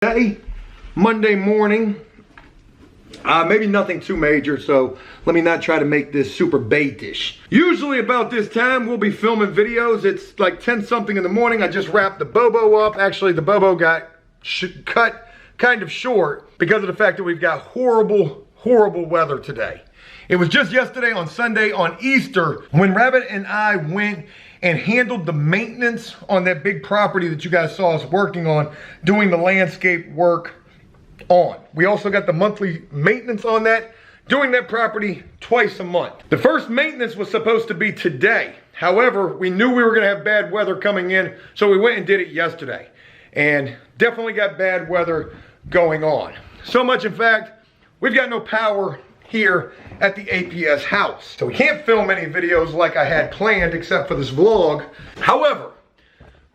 today, Monday morning. Maybe nothing too major, so let me not try to make this super baitish. Usually about this time, we'll be filming videos. It's like 10 something in the morning. I just wrapped the Bobo up. Actually, the Bobo got cut kind of short because of the fact that we've got horrible weather today. It was just yesterday on Sunday on Easter when Rabbit and I went and handled the maintenance on that big property that you guys saw us working on, doing the landscape work on. We also got the monthly maintenance on that, doing that property twice a month. The first maintenance was supposed to be today. However, we knew we were gonna have bad weather coming in, so we went and did it yesterday. And definitely got bad weather going on. So much, in fact, we've got no power here at the APS house. So we can't film any videos like I had planned except for this vlog. However,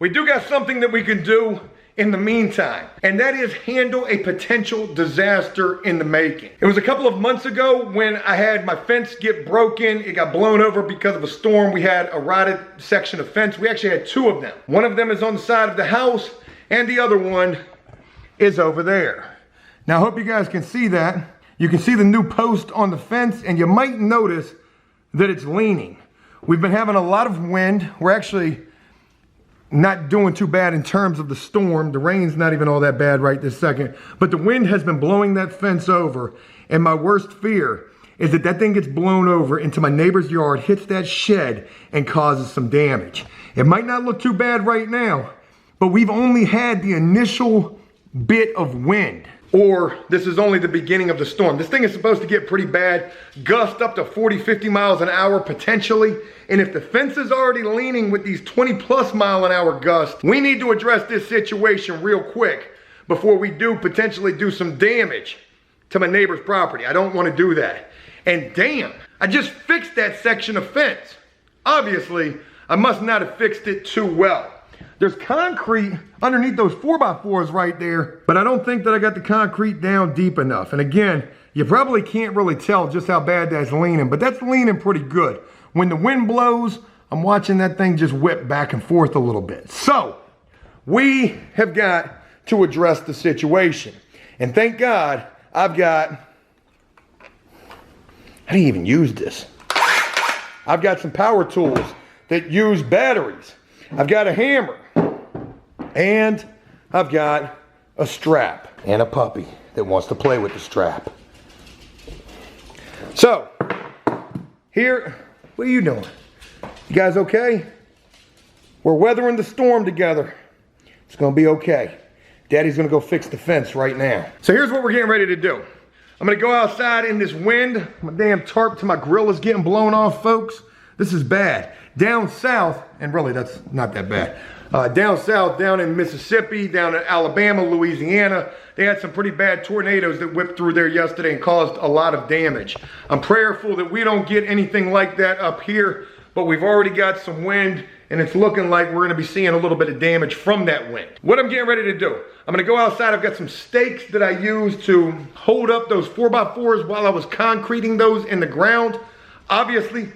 we do got something that we can do in the meantime, and that is handle a potential disaster in the making. It was a couple of months ago when I had my fence get broken. It got blown over because of a storm. We had a rotted section of fence. We actually had two of them. One of them is on the side of the house and the other one is over there. Now I hope you guys can see that. You can see the new post on the fence, and you might notice that it's leaning. We've been having a lot of wind. We're actually not doing too bad in terms of the storm. The rain's not even all that bad right this second, but the wind has been blowing that fence over, and my worst fear is that that thing gets blown over into my neighbor's yard, hits that shed, and causes some damage. It might not look too bad right now, but we've only had the initial bit of wind. Or this is only the beginning of the storm. This thing is supposed to get pretty bad, gust up to 40, 50 miles an hour potentially. And if the fence is already leaning with these 20+ mile an hour gusts, we need to address this situation real quick before we do potentially do some damage to my neighbor's property. I don't want to do that. And damn, I just fixed that section of fence. Obviously, I must not have fixed it too well. There's concrete underneath those 4x4s right there, but I don't think that I got the concrete down deep enough. And again, you probably can't really tell just how bad that's leaning, but that's leaning pretty good. When the wind blows, I'm watching that thing just whip back and forth a little bit. So, we have got to address the situation. And thank God, I've got, I didn't even use this. I've got some power tools that use batteries. I've got a hammer, and I've got a strap, and a puppy that wants to play with the strap. So, here, what are you doing? You guys okay? We're weathering the storm together. It's gonna be okay. Daddy's gonna go fix the fence right now. So here's what we're getting ready to do. I'm gonna go outside in this wind. My damn tarp to my grill is getting blown off, folks. This is bad. Down south, and really that's not that bad. Down south, down in Mississippi, down in Alabama, Louisiana, they had some pretty bad tornadoes that whipped through there yesterday and caused a lot of damage. I'm prayerful that we don't get anything like that up here, but we've already got some wind, and it's looking like we're gonna be seeing a little bit of damage from that wind. What I'm getting ready to do, I'm gonna go outside. I've got some stakes that I used to hold up those 4x4s while I was concreting those in the ground. Obviously,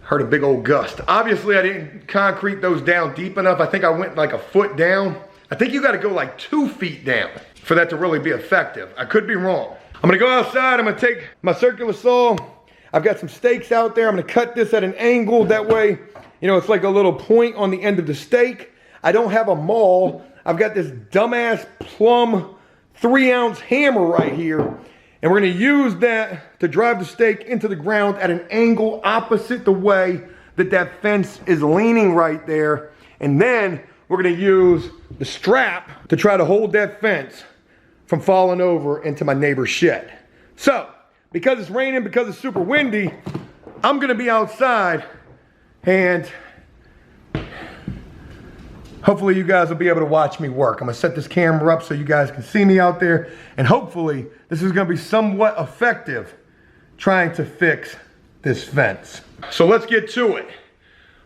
heard a big old gust. Obviously, I didn't concrete those down deep enough. I think I went like a foot down. I think you gotta go like 2 feet down for that to really be effective. I could be wrong. I'm gonna go outside, I'm gonna take my circular saw. I've got some stakes out there. I'm gonna cut this at an angle. That way, you know, it's like a little point on the end of the stake. I don't have a maul. I've got this dumbass plumb 3-ounce hammer right here. And we're gonna use that to drive the stake into the ground at an angle opposite the way that that fence is leaning right there. And then we're gonna use the strap to try to hold that fence from falling over into my neighbor's shed. So, because it's raining, because it's super windy, I'm gonna be outside, and hopefully you guys will be able to watch me work. I'm gonna set this camera up so you guys can see me out there, and hopefully this is gonna be somewhat effective trying to fix this fence. So let's get to it.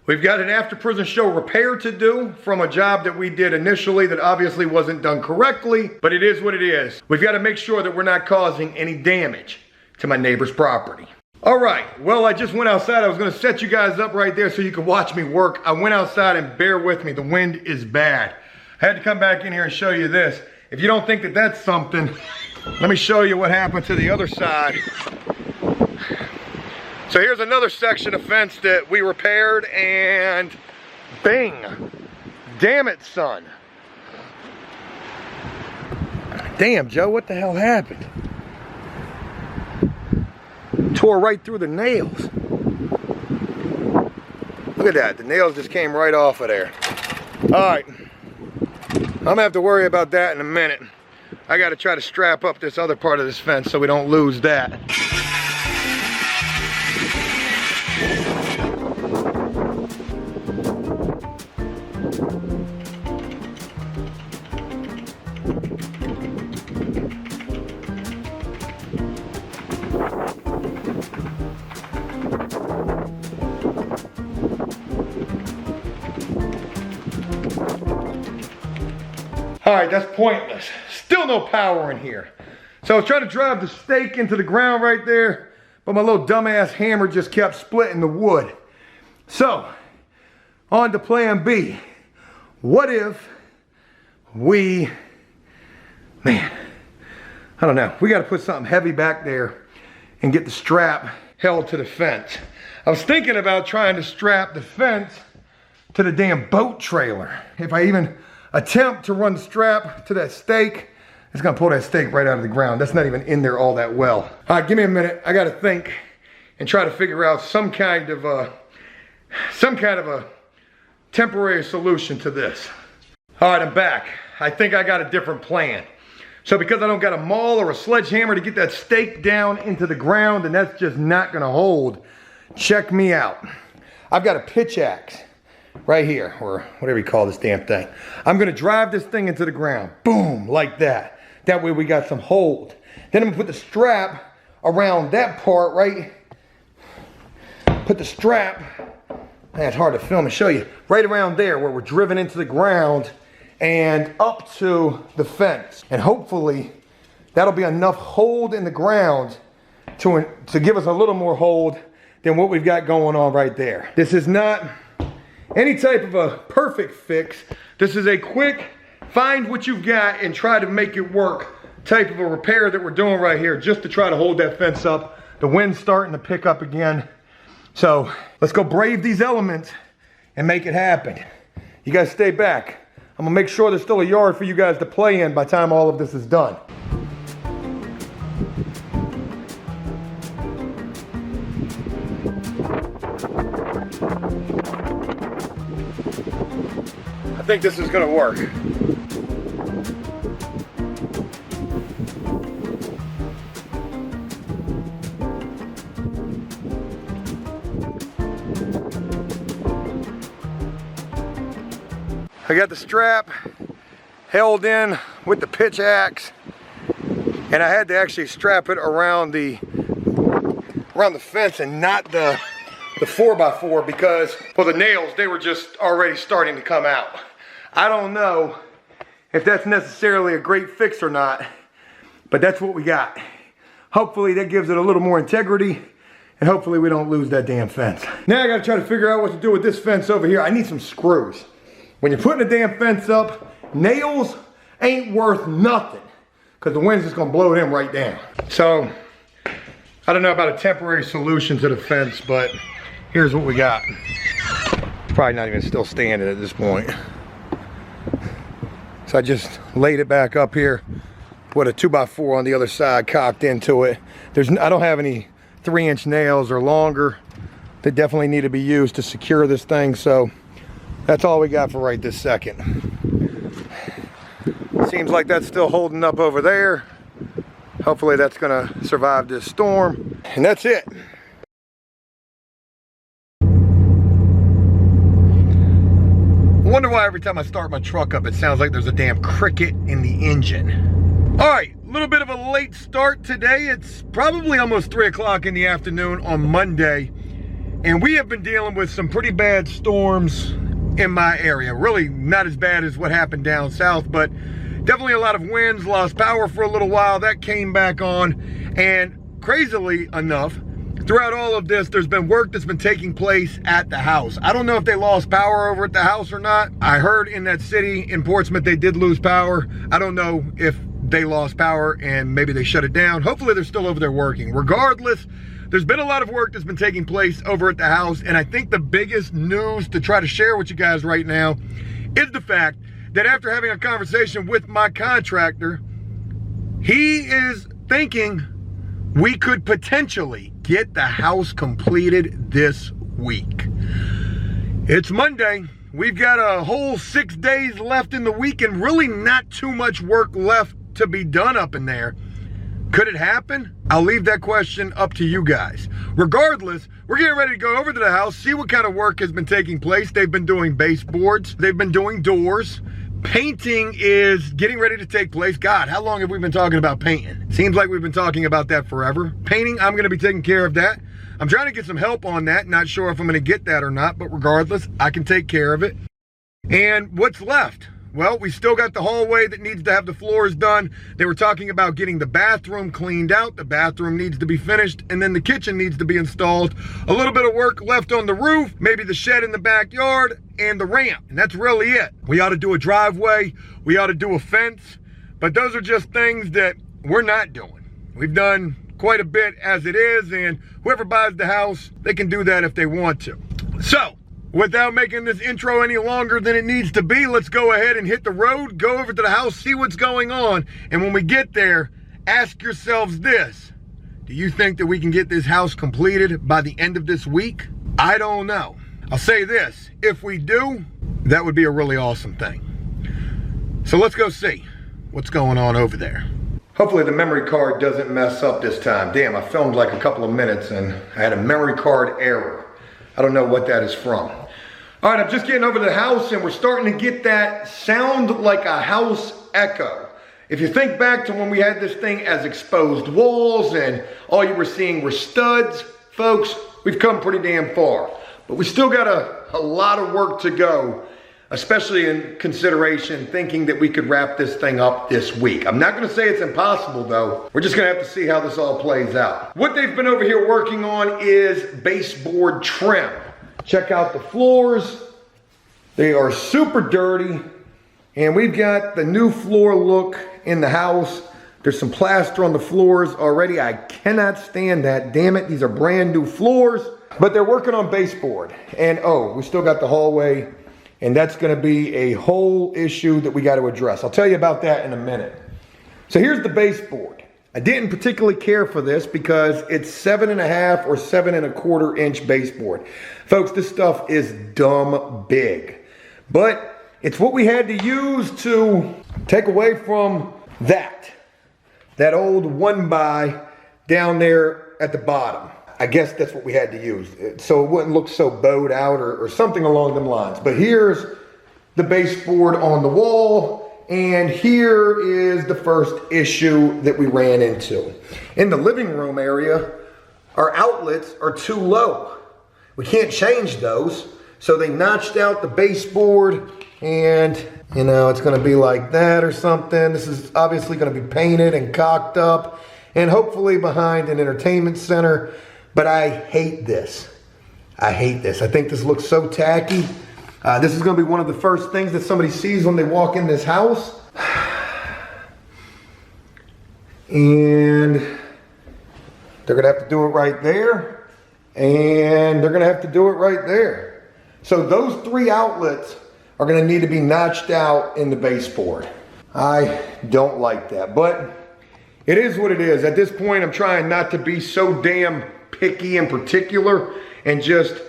We've got an after prison show repair to do from a job that we did initially that obviously wasn't done correctly, but it is what it is. We've got to make sure that we're not causing any damage to my neighbor's property. All right, well, I just went outside. I was gonna set you guys up right there so you could watch me work. I went outside, and bear with me, the wind is bad. I had to come back in here and show you this. if you don't think that that's something, let me show you what happened to the other side. So here's another section of fence that we repaired, and bing. Damn it, son. Damn, Joe, what the hell happened? Tore right through the nails. Look at that, the nails just came right off of there. All right, I'm gonna have to worry about that in a minute. I gotta try to strap up this other part of this fence so we don't lose that. All right, that's pointless. Still no power in here. So I was trying to drive the stake into the ground right there, but my little dumbass hammer just kept splitting the wood. So, on to plan B. What if we, man, I don't know. We got to put something heavy back there and get the strap held to the fence. I was thinking about trying to strap the fence to the damn boat trailer. If I even attempt to run the strap to that stake, it's gonna pull that stake right out of the ground. That's not even in there all that well. All right, give me a minute. I gotta think and try to figure out some kind of a temporary solution to this. All right, I'm back. I think I got a different plan. So because I don't got a maul or a sledgehammer to get that stake down into the ground, and that's just not gonna hold, check me out. I've got a pitch axe right here, or whatever you call this damn thing. I'm gonna drive this thing into the ground, boom, like that. That way we got some hold. Then I'm gonna put the strap around that part, right? Put the strap, man, it's hard to film and show you, right around there where we're driven into the ground and up to the fence. And hopefully that'll be enough hold in the ground to give us a little more hold than what we've got going on right there. This is not any type of a perfect fix. This is a quick, find what you've got and try to make it work type of a repair that we're doing right here, just to try to hold that fence up. The wind's starting to pick up again. So let's go brave these elements and make it happen. You guys stay back. I'm gonna make sure there's still a yard for you guys to play in by the time all of this is done. I think this is gonna work. I got the strap held in with the pitch axe, and I had to actually strap it around the fence and not the 4x4 because, well, the nails, they were just already starting to come out. I don't know if that's necessarily a great fix or not, but that's what we got. Hopefully that gives it a little more integrity, and hopefully we don't lose that damn fence. Now I gotta try to figure out what to do with this fence over here. I need some screws. When you're putting a damn fence up, nails ain't worth nothing because the wind's just gonna blow them right down. So, I don't know about a temporary solution to the fence, but here's what we got. Probably not even still standing at this point. So I just laid it back up here, put a 2x4 on the other side, cocked into it. I don't have any 3-inch nails or longer. They definitely need to be used to secure this thing, so that's all we got for right this second. Seems like that's still holding up over there. Hopefully that's gonna survive this storm. And that's it. I wonder why every time I start my truck up, it sounds like there's a damn cricket in the engine. All right, a little bit of a late start today. It's probably almost 3 o'clock in the afternoon on Monday. And we have been dealing with some pretty bad storms in my area. Really not as bad as what happened down south, but definitely a lot of winds, lost power for a little while. That came back on, and crazily enough, throughout all of this, there's been work that's been taking place at the house. I don't know if they lost power over at the house or not. I heard in that city in Portsmouth they did lose power. I don't know if they lost power and maybe they shut it down. Hopefully they're still over there working. Regardless, there's been a lot of work that's been taking place over at the house, and I think the biggest news to try to share with you guys right now is the fact that after having a conversation with my contractor, he is thinking we could potentially get the house completed this week. It's Monday. We've got a whole 6 days left in the week and really not too much work left to be done up in there. Could it happen? I'll leave that question up to you guys. Regardless, we're getting ready to go over to the house, see what kind of work has been taking place. They've been doing baseboards. They've been doing doors. Painting is getting ready to take place. God, how long have we been talking about painting? Seems like we've been talking about that forever. Painting, I'm gonna be taking care of that. I'm trying to get some help on that. Not sure if I'm gonna get that or not, but regardless, I can take care of it. And what's left? Well, we still got the hallway that needs to have the floors done. They were talking about getting the bathroom cleaned out. The bathroom needs to be finished, and then the kitchen needs to be installed. A little bit of work left on the roof, maybe the shed in the backyard, and the ramp, and that's really it. We ought to do a driveway. We ought to do a fence, but those are just things that we're not doing. We've done quite a bit as it is, and whoever buys the house, they can do that if they want to. So, without making this intro any longer than it needs to be, let's go ahead and hit the road, go over to the house, see what's going on. And when we get there, ask yourselves this: do you think that we can get this house completed by the end of this week? I don't know. I'll say this: if we do, that would be a really awesome thing. So let's go see what's going on over there. Hopefully the memory card doesn't mess up this time. Damn, I filmed like a couple of minutes and I had a memory card error. I don't know what that is from. All right, I'm just getting over to the house and we're starting to get that sound like a house echo. If you think back to when we had this thing as exposed walls and all you were seeing were studs, folks, we've come pretty damn far. But we still got a lot of work to go, especially in consideration thinking that we could wrap this thing up this week. I'm not gonna say it's impossible though. We're just gonna have to see how this all plays out. What they've been over here working on is baseboard trim. Check out the floors. They are super dirty. And we've got the new floor look in the house. There's some plaster on the floors already. I cannot stand that. Damn it, these are brand new floors. But they're working on baseboard. And oh, we still got the hallway. And that's gonna be a whole issue that we gotta address. I'll tell you about that in a minute. So here's the baseboard. I didn't particularly care for this because it's 7.5 or 7.25 inch baseboard. Folks, this stuff is dumb big. But it's what we had to use to take away from that old 1x down there at the bottom. I guess that's what we had to use, so it wouldn't look so bowed out or something along them lines. But here's the baseboard on the wall, and here is the first issue that we ran into. In the living room area, our outlets are too low. We can't change those, so they notched out the baseboard, and you know, it's gonna be like that or something. This is obviously gonna be painted and caulked up, and hopefully behind an entertainment center. But I hate this. I hate this. I think this looks so tacky. This is gonna be one of the first things that somebody sees when they walk in this house. And they're gonna have to do it right there. And they're gonna have to do it right there. So those 3 outlets are gonna need to be notched out in the baseboard. I don't like that, but it is what it is. At this point, I'm trying not to be so damn picky in particular, and just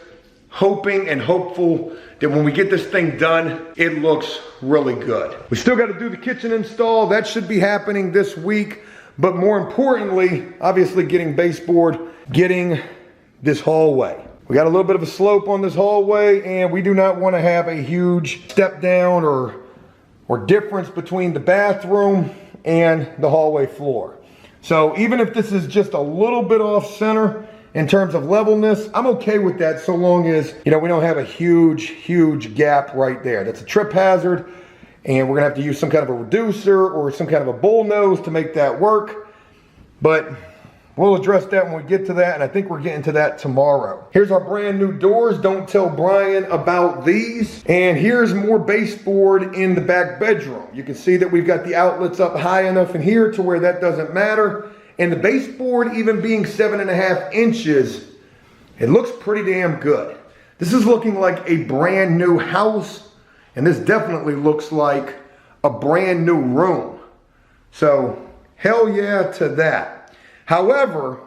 hoping and hopeful that when we get this thing done, it looks really good. We still got to do the kitchen install. That should be happening this week. But more importantly, obviously getting baseboard, getting this hallway. We got a little bit of a slope on this hallway, and we do not want to have a huge step down or difference between the bathroom and the hallway floor. So even if this is just a little bit off center in terms of levelness, I'm okay with that, so long as, you know, we don't have a huge gap right there. That's a trip hazard, and we're gonna have to use some kind of a reducer or some kind of a bull nose to make that work. But We'll address that when we get to that, and I think we're getting to that tomorrow. Here's our brand new doors. Don't tell Brian about these. And here's more baseboard in the back bedroom. You can see that we've got the outlets up high enough in here to where that doesn't matter. And the baseboard, even being 7.5 inches, it looks pretty damn good. This is looking like a brand new house, and this definitely looks like a brand new room. So, hell yeah to that. However,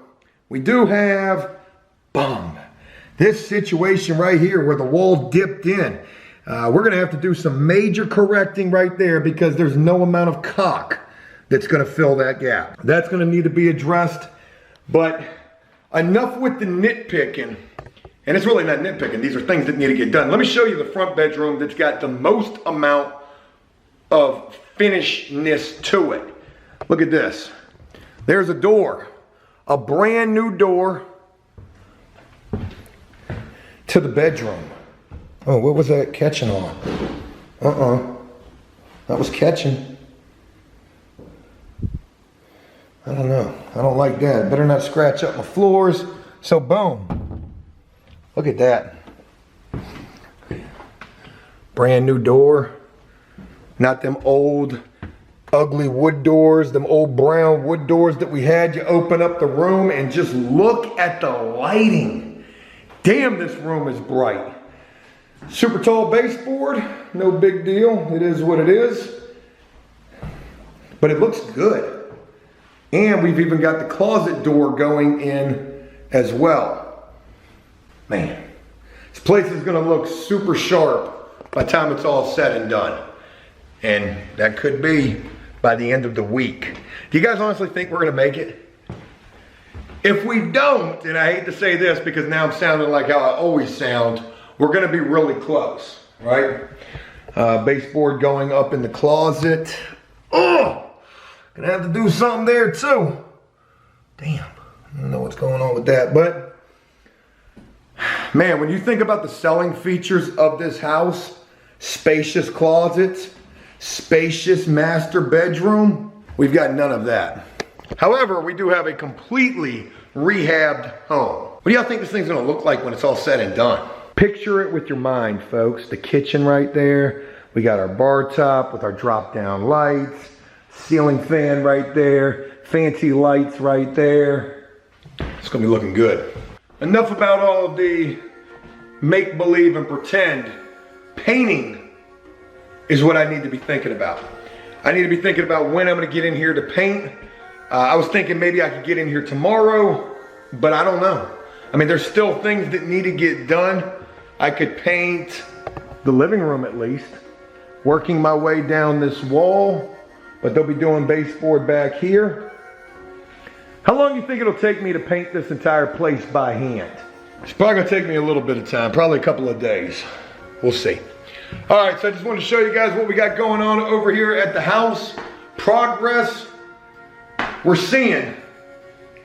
we do have, this situation right here where the wall dipped in. We're gonna have to do some major correcting right there because there's no amount of caulk that's gonna fill that gap. That's gonna need to be addressed, but enough with the nitpicking. And it's really not nitpicking, these are things that need to get done. Let me show you the front bedroom that's got the most amount of finishedness to it. Look at this. There's a door, a brand new door to the bedroom. Oh, what was that catching on? That was catching. I don't know. I don't like that. Better not scratch up my floors. So boom. Look at that. Brand new door. Not them old ugly wood doors, them old brown wood doors that we had. You open up the room and just look at the lighting. Damn, this room is bright. Super tall baseboard, no big deal. It is what it is. But it looks good. And we've even got the closet door going in as well. Man, this place is gonna look super sharp by the time it's all said and done. And that could be by the end of the week. Do you guys honestly think we're gonna make it? If we don't, and I hate to say this because now I'm sounding like how I always sound, we're gonna be really close, right? Baseboard going up in the closet. Oh, gonna have to do something there too. Damn, I don't know what's going on with that, but man, when you think about the selling features of this house, spacious closets, spacious master bedroom, we've got none of that. However, we do have a completely rehabbed home. What do y'all think this thing's gonna look like when it's all said and done? Picture it with your mind, folks. The kitchen right there. We got our bar top with our drop down lights, ceiling fan right there, fancy lights right there. It's gonna be looking good. Enough about all of the make believe and pretend. Painting is what I need to be thinking about. I need to be thinking about when I'm gonna get in here to paint. I was thinking maybe I could get in here tomorrow, but I don't know. I mean, there's still things that need to get done. I could paint the living room at least, working my way down this wall, but they'll be doing baseboard back here. How long do you think it'll take me to paint this entire place by hand? It's probably gonna take me a little bit of time, probably a couple of days. We'll see. All right, so I just wanted to show you guys what we got going on over here at the house. Progress we're seeing.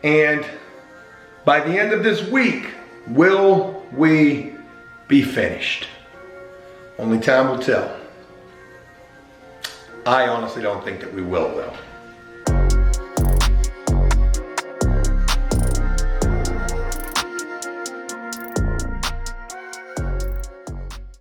And by the end of this week, will we be finished? Only time will tell. I honestly don't think that we will, though.